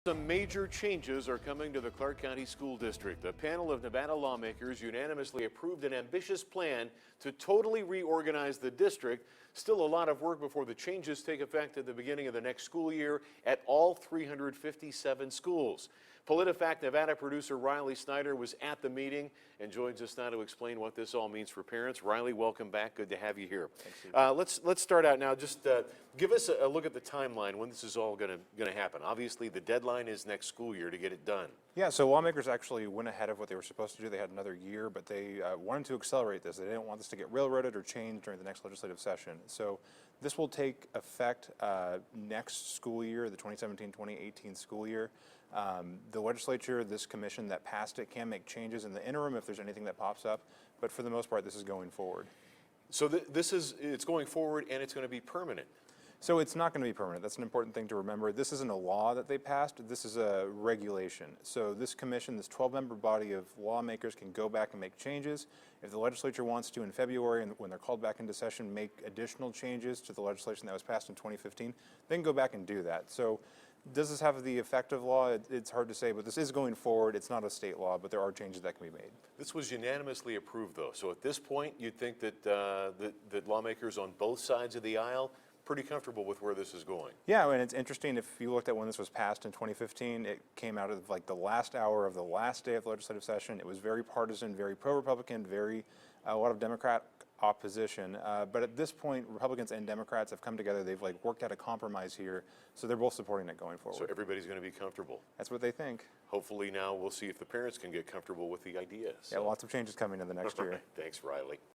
Some major changes are coming to the Clark County School District. A panel of Nevada lawmakers unanimously approved an ambitious plan to totally reorganize the district. Still a lot of work before the changes take effect at the beginning of the next school year at all 357 schools. Politifact Nevada producer Riley Snyder was at the meeting and joins us now to explain what this all means for parents. Riley, welcome back. Good to have you here. Let's start out now. Just give us a look at the timeline when this is all going to happen. Obviously, the deadline is next school year to get it done. Yeah, so lawmakers actually went ahead of what they were supposed to do. They had another year, but they wanted to accelerate this. They didn't want this to get railroaded or changed during the next legislative session. So this will take effect next school year, the 2017-2018 school year. The legislature, this commission that passed it, can make changes in the interim if there's anything that pops up, but for the most part, this is going forward. So it's going forward and it's going to be permanent. So it's not going to be permanent. That's an important thing to remember. This isn't a law that they passed. This is a regulation. So this commission, this 12-member body of lawmakers can go back and make changes. If the legislature wants to in February, and when they're called back into session, make additional changes to the legislation that was passed in 2015, they can go back and do that. So does this have the effect of law? It's hard to say, but this is going forward. It's not a state law, but there are changes that can be made. This was unanimously approved, though. So at this point, you'd think that that lawmakers on both sides of the aisle pretty comfortable with where this is going. Yeah, and it's interesting, if you looked at when this was passed in 2015, it came out of like the last hour of the last day of the legislative session. It was very partisan, very pro-Republican, a lot of Democrat opposition. But at this point, Republicans and Democrats have come together. They've like worked out a compromise here, so they're both supporting it going forward. So everybody's going to be comfortable. That's what they think. Hopefully now we'll see if the parents can get comfortable with the ideas. Yeah, lots of changes coming in the next year. Thanks, Riley.